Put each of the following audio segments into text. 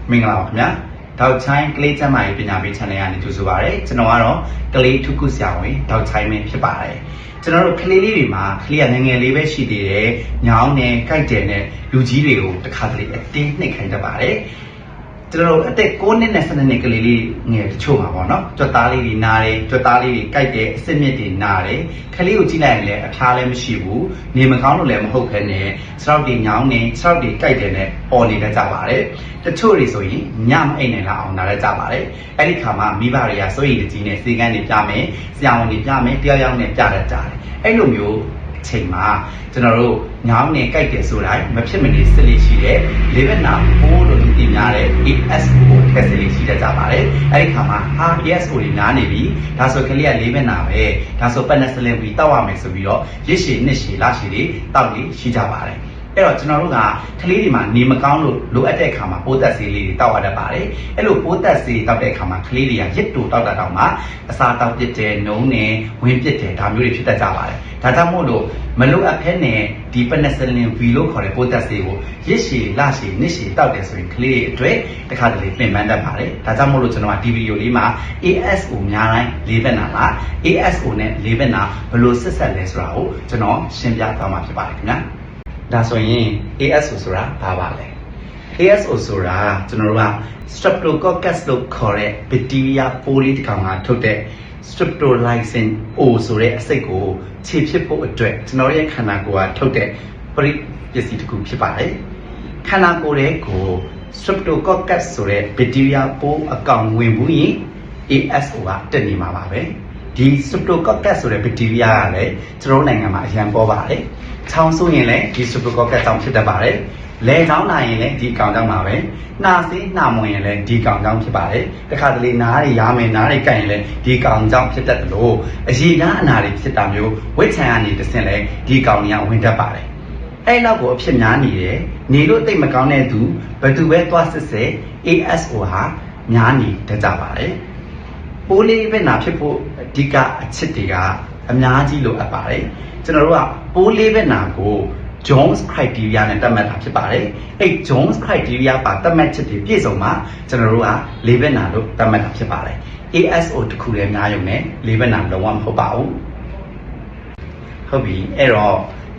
မင်္ဂလာပါခင်ဗျာတောက်ချိုင်းကလေးချမ်းမာရေးပညာပေး channel ကနေကြိုဆိုပါရစေကျွန်တော်ကတော့ကလေးထုခုဆရာဝန်တောက်ချိုင်းမင်းဖြစ်ပါတယ်ကျွန်တော်တို့ကလေးလေးတွေမှာကလေးကငယ်ငယ်လေးပဲရှိသေးတယ်ညောင်းနဲ့ကြိုက်တယ်နဲ့လူကြီးတွေကိုတစ်ခါတလေအတင်းနှိပ်ခိုင်းတတ်ပါတယ်ကျွန်တော်တို့အသက်9နှစ်နဲ့12နှစ်ကလေးလေးငယ်တချို့မှာပေါ့နော်ကြွက်သားလေးတွေနားတယ်ကြွက်သားလေးတွေကြိုက်တယ်အစစ်မြစ်တွေနားတယ်ကလေးကိုကြည့်လိုက်ရင်လည်းအဖျားလည်းမရှိဘူးနေမကောင်းလို့လည်းမဟုတ်ခဲနဲ့ခြေထောက်တွေညောင်းနေခြေထောက်တွေကြိုက်တယ်နဲ့ပေါ်နေတတ်ကြပါတယ်တချို့တွေဆိုရင်ညမအိမ်နိုင်လာအောင်နားရကြပါတယ်အဲ့ဒီခါမှာမိဘတွေကစိုးရိမ်တကြီးနဲ့စေကန်းတွေပြမယ်ဆရာဝန်တွေပြမယ်တယောက်ယောက်နဲ့ပြတတ်ကြတယ်အဲ့လိုမျိုးအချိန်မှာကျွန်တော်တို့ညောင်းနေကြိုက်တယ်ဆိုတိုင်းမဖြစ်မနေစစ်လေးရှိတဲ့လေးဘက်နာပိုးလို့လူသိများတဲ့ ASO ထက်စစ်လေးရှိတတ်ကြပါတယ်အဲ့ဒီခါမှာASO တွေနားနေပြီဒါဆိုကလေးကလေးဘက်နာပဲဒါဆိုပနစလင်ပြီးတောက်ရမယ်ဆိုပြီးတော့ရစ်ရှည်နှစ်ရှည်လရှည်တွေတောက်ပြီးရှိကြပါတယ်အဲ့တော့ကျွန်တော်တို့ကကလေးတွေမှာနေမကောင်းလို့လိုအပ်တဲ့အခါမှာပိုးသက်ဆေးလေးတွေတောက်ရတတ်ပါတယ်အဲ့လိုပိုးသက်ဆေးတောက်တဲ့အခါမှာကလေးတွေကရစ်တူတောက်တာတောင်မှအစာတောက်ပြစ်တယ်နှုံးတယ်ဝင်းပြစ်တယ်ဒါမျိုးတွေဖြစ်တတ်ကြပါတယ်ဒါကြောင့်မို့လို့မလိုအပ်ဖဲနဲ့ဒီပနစလင်ဗီလို့ခေါ်တဲ့ပိုးသက်ဆေးကိုရစ်ရှည်လရှည်နှစ်ရှည်တောက်တယ်ဆိုရင်ကလေးတွေအတွက်တစ်ခါတလေပြင်ပန်းတတ်ပါတယ်ဒါကြောင့်မို့လို့ကျွန်တော်ကဒီဗီဒီယိုလေးမှာ ASO များတိုင်းလေးဘက်နာလား ASO နဲ့လေးဘက်နာဘယ်လိုဆက်ဆက်လဲဆိုတာကိုကျွန်တော်ရှင်းပြသွားမှာဖြစ်ပါတယ်ခင်ဗျာဒါဆိုရင် ASO ဆိုတာဘာပါလဲ ASO ဆိုတာကျွန်တော်တို့က Streptococcus လို့ခေါ်တဲ့ bacteria ပိုးလေးတစ်ကောင်ကထုတ်တဲ့ Streptolysin O ဆိုတဲ့အစိတ်ကိုခြေဖြစ်ဖို့အတွက်ကျွန်တော်ရဲ့ခန္ဓာကိုယ်ကထုတ်တဲ့ပရိပစ္စည်းတစ်ခုဖြစ်ပါတယ်ခန္ဓာကိုယ်ရဲ့ကို Streptococcus ဆိုတဲ့ bacteria ပိုးအကောင်ဝင်ဘူးရင် ASO ကတက်နေမှာပါပဲဒီ Streptococcus ဆိုတဲ့ bacteria ကလည်းကျွန်တော်နိုင်ငံမှာအရန်ပေါ်ပါတယ်။ချောင်းဆိုရင်လည်းဒီ Streptococcus ကြောင့်ဖြစ်တတ်ပါတယ်။လဲချောင်းနိုင်ရင်လည်းဒီအကောင်ကြောင့်ပါပဲ။နှာစေးနှာမွင်ရင်လည်းဒီအကောင်ကြောင့်ဖြစ်ပါတယ်။တခါတလေနားတွေရားမယ်နားတွေကိုက်ရင်လည်းဒီအကောင်ကြောင့်ဖြစ်တတ်တယ်လို့အရေကားအနာတွေဖြစ်တာမျိုးဝိတ်ချံကနေတစ်ဆင့်လည်းဒီအကောင်ကြီးကဝင်တတ်ပါတယ်။အဲ့လောက်ကိုအဖြစ်များနေတယ်။နေလို့တိတ်မကောင်းတဲ့သူဘယ်သူပဲသွားစစ်စစ် ASO ဟာများနေတတ်ကြပါတယ်။ပိုးလေးပဲနာဖြစ်ဖို့အဓိကအချက်တွေကအများကြီးလိုအပ်ပါတယ်ကျွန်တော်တို့ကပိုးလေးပဲနာကို Jones criteria နဲ့သတ်မှတ်တာဖြစ်ပါတယ်အဲ့ Jones criteria ပါသတ်မှတ်ချက်တွေပြည့်စုံမှကျွန်တော်တို့ကလေးပဲနာလို့သတ်မှတ်တာဖြစ်ပါတယ် ASO တခုလည်းများရုံနဲ့လေးပဲနာလုံးဝမဟုတ်ပါဘူးဟုတ်ပြီအဲ့တော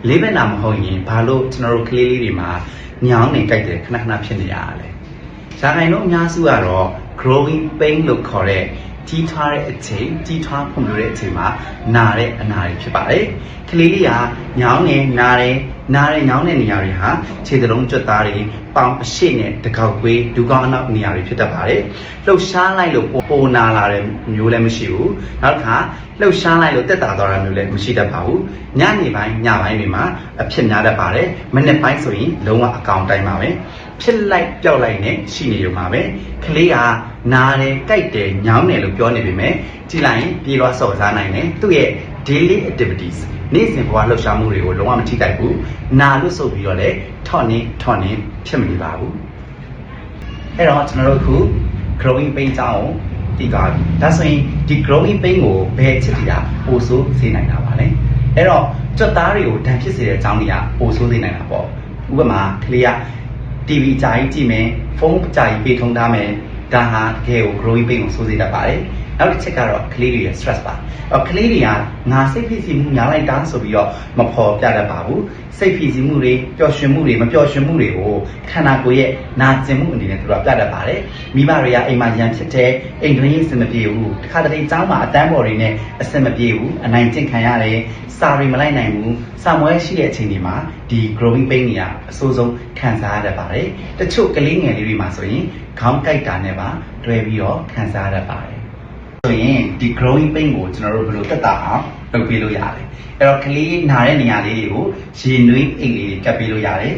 ့လေးပဲနာမဟုတ်ရင်ဘာလို့ကျွန်တော်တို့ကလေးလေးတွေမှာညောင်းနေကြိုက်တယ်ခဏခဏဖြစ်နေရတာလဲဇာနိုင်တို့အများစုကတော့ growing pain လို့ခေါ်တဲ့ကြီးထွားတဲ့အချိန်ကြီးထွားဖွံ့ဖြိုးတဲ့အချိန်မှာနာတဲ့အနာတွေဖြစ်ပါတယ်။ကလေးလေးကညောင်းနေနာတယ်ညောင်းတဲ့နေရာတွေဟာခြေသလုံးကြွက်သားတွေပေါင်အရှိနဲ့တကောက်ကွေးဒူကောင်းအနောက်နေရာတွေဖြစ်တတ်ပါတယ်။လှုပ်ရှားလိုက်လို့ပိုနာလာတဲ့မျိုးလည်းမရှိဘူး။နောက်တစ်ခါလှုပ်ရှားလိုက်လို့တက်တာသွားတာမျိုးလည်းမရှိတတ်ပါဘူး။ညနေပိုင်းညပိုင်းတွေမှာအဖြစ်များတတ်ပါတယ်။မနေ့ပိုင်းဆိုရင်လုံးဝအကောင်တိုင်းပါပဲ။ဖြစ်လိုက်ပျောက်လိုက်နဲ့ရှိနေရုံပါပဲ။ကလေးကနားတယ်ကြိုက်တယ်ညောင်းတယ်လို့ပြောနေပေမဲ့ကြည့်လိုက်ရင်ပြေးလွှားစော်စားနိုင်တယ်သူ့ရဲ့ daily activities နေ့စဉ်ဘဝလှုပ်ရှားမှုတွေကိုလုံးဝမထိတိုက်ဘူးနာလို့ဆိုပြီးတော့လည်းထော့နေဖြစ်မနေပါဘူးအဲ့တော့ကျွန်တော်တို့အခု growing pain ကြောင်းဒီကဒါဆိုရင်ဒီ growing pain ကိုဘယ်ချစ်တရားပိုဆိုးစေနိုင်တာပါလဲအဲ့တော့ကြွက်သားတွေကိုဒဏ်ဖြစ်စေတဲ့အကြောင်းတွေကပိုဆိုးစေနိုင်တာပေါ့ဥပမာကလေးက TV အကြာကြီးကြည့်မယ်ဖုန်းအကြာကြီးပေးထုံးထားမယ်ဒါဟာတကယ်ကို growing pain ကိုစိုးစေတတ်ပါတယ်နောက်တစ်ချက်ကတော့ကလေးတွေရဲ့ stress ပါကလေးတွေကငါစိတ်ဖိစီးမှုများလိုက်တာဆိုပြီးတော့မဖော်ပြတတ်ပါဘူးစိတ်ဖိစီးမှုတွေပျော်ရွှင်မှုတွေမပျော်ရွှင်မှုတွေကိုခန္ဓာကိုယ်ရဲ့နာကျင်မှုအနေနဲ့သူတို့ပြတတ်ပါတယ်မိဘတွေကအိမ်မှာရန်ဖြစ်တဲ့အိမ်တွင်းအဆင်မပြေဘူးတခါတလေကျောင်းမှာအတန်းပေါ်တွေနဲ့အဆင်မပြေဘူးအနိုင်ကျင့်ခံရတယ်စာတွေမလိုက်နိုင်ဘူးစာမွဲရှိတဲ့အချိန်တွေမှာဒီ growing pain တွေကအဆိုးဆုံးခံစားရတတ်ပါတယ်တချို့ကလေးငယ်လေးတွေမှာဆိုရင်ခေါင်းကိုက်တာနဲ့ပါတွဲပြီးတော့ခံစားရတတ်ပါတယ်ဆိုရင်ဒီ growing pain ကိုကျွန်တော်တို့ဘယ်လိုသက်သာအောင်လုပ်ပေးလို့ရလဲအဲ့တော့ကလေးနာတဲ့နေရာလေးတွေကိုရေနွေးအိတ်လေးတွေကပ်ပေးလို့ရတယ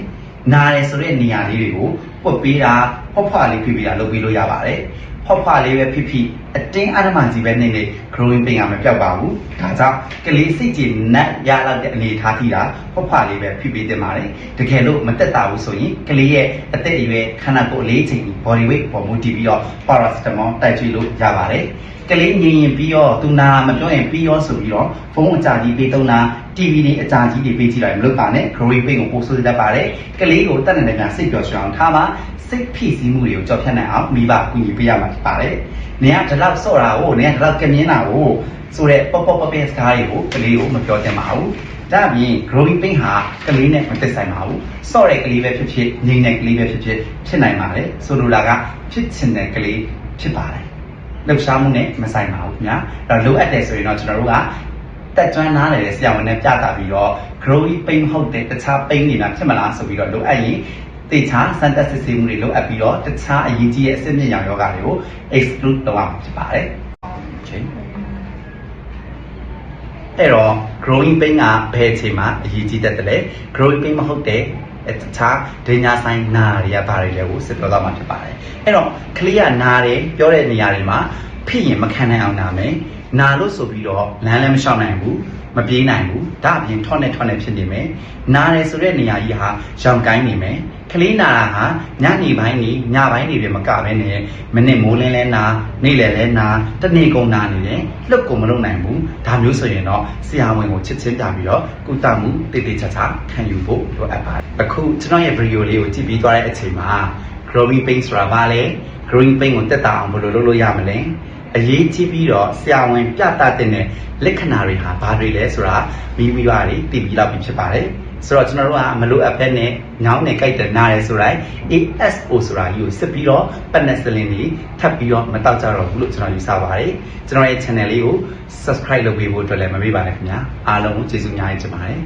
်နာတယ်ဆိုတဲ့နေရာလေးတွေကိုပွတ်ပေးတာဖွက်ဖွာလေးဖိပေးတာလုပ်ပေးလို့ရပါတယ်ဖွက်ဖွာလေးပဲဖိအတင်းအဓမ္မကြီးပဲနေနေ growing pain ကမပြောက်ပါဘူးဒါကြောင့်ကလေးစိတ်ကြည်နက်ရလာတဲ့အနေထားထိတာဖွက်ဖွာလေးပဲဖိပေးတင်ပါတယ်တကယ်လို့မသက်သာဘူးဆိုရင်ကလေးရဲ့အသက်အရွယ်ခန္ဓာကိုယ်အလေးချိန် body weight ပေါ်မူတည်ပြီးတော့ paracetamol တိုက်ကြည့်လို့ရပါတယ်ကလေးငြိမ်ရင်ပြီးတော့သူနာမပြောရင်ပြီးရောဆိုပြီးတော့ဖုန်းအကြကြီးပေးသုံးတာ TV တွေအကြာကြီးတွေပေးကြည့်လိုက်မလို့ပါနဲ့ growing pain ကိုပို့ဆိုးတတ်ပါတယ်ကလေးကိုတက်နေတဲ့များစိတ်ပျော်ရွှင်အောင်ထားပါစိတ်ဖိစီးမှုတွေကိုကြော်ဖြတ်နိုင်အောင်မိဘကူညီပေးရမှာဖြစ်ပါတယ်နေကဒီလောက်ဆော့တာကိုနေကဒီလောက်ကမြင်းတာကိုဆိုတဲ့ပေါ့ပေါ့ပပစကားတွေကိုကလေးကိုမပြောသင့်ပါဘူးဒါအပြင် growing pain ဟာကလေးနဲ့မသက်ဆိုင်ပါဘူးဆော့တဲ့ကလေးပဲဖြစ်ဖြစ်ငြိမ်တဲ့ကလေးပဲဖြစ်နိုင်ပါတယ်ဆိုလိုတာကဖြစ်ချင်တဲ့ကလေးဖြစ်ပါတယ်လှုပ်ရှားမှုနဲ့မဆိုင်ပါဘူးခင်ဗျာအဲ့တော့လိုအပ်တယ်ဆိုရင်တော့ကျွန်တော်တို့ကတက်ကျွမ်းနားလေဆရာဝန်နဲ့ပြတာပြီးတော့ growing pain ဟုတ်တဲ့တခြား pain တွေများဖြစ်မလားဆိုပြီးတော့လိုအပ်ရင်တေချာစမ်းသပ်စစ်ဆေးမှုတွေလုပ်အပ်ပြီးတော့တခြားအရေးကြီးတဲ့အဆင့်မြင့်ရောဂါတွေကို exclude လုပ်အောင်ဖြစ်ပါတယ်။ Okay အဲ့တော့ growing pain ကဘယ်အချိန်မှာအရေးကြီးတတ်တယ်လဲ growing pain မဟုတ်တဲ့တခြားဒညာဆိုင်နာတွေကဘာတွေလဲကိုစစ်ပြောသွားမှာဖြစ်ပါတယ်အဲ့တော့ကလေးကနာတယ်ပြောတဲ့နေရာတွေမှာဖိရင်မခံနိုင်အောင်နာမယ်နာလို့ဆိုပြီးတော့လမ်းလည်းမလျှောက်နိုင်ဘူးမပြေးနိုင်ဘူးဒါအပြင်ထွန်းနေဖြစ်နေမယ်နာတယ်ဆိုတဲ့နေရာကြီးဟာရောင်ကိုင်းနေမယ်ကလေးနာတာဟာညနေပိုင်းနေညပိုင်းနေပဲမကဘဲနဲ့မနေ့မိုးလင်းလဲနာနေ့လယ်လဲနာတနေ့ကုန်နာနေတယ်လှုပ်ကုန်မလုပ်နိုင်ဘူးဒါမျိုးဆိုရင်တော့ဆရာဝန်ကိုချစ်ချင်းပြပြီးတော့ကုသမှုတည်တည်ချာချာခံယူဖို့လိုအပ်ပါတယ်အခုကျွန်တော်ရဲ့ဗီဒီယိုလေးကိုကြည့်ပြီးသွားတဲ့အချိန်မှာ growing pain ဆိုတာဘာလဲ growing pain ကိုတက်တာအောင်ဘယ်လိုလုပ်လို့ရမလဲအရေးကြီးပြီးတော့ဆရာဝန်ပြသတဲ့လက္ခဏာတွေဟာဘာတွေလဲဆိုတာမိမိပါတွေသိပြီးလောက်ပြီးဖြစ်ပါတယ်ဆိုတော့ကျွန်တော်တို့ကမလို့အဖက်နဲ့ညောင်းနဲ့ကြိုက်တယ်နားတယ်ဆိုတော့ ASO ဆိုတာကြီးကိုစစ်ပြီးတော့ပတ်နက်စလင်ကြီးထပ်ပြီးတော့မတောက်ကြတော့ဘူးလို့ကျွန်တော်ယူဆပါတယ်ကျွန်တော်ရဲ့ channel လေးကို subscribe လုပ်ပေးဖို့အတွက်လည်းမမေ့ပါနဲ့ခင်ဗျာအားလုံးကိုကျေးဇူးအများကြီးတင်ပါတယ်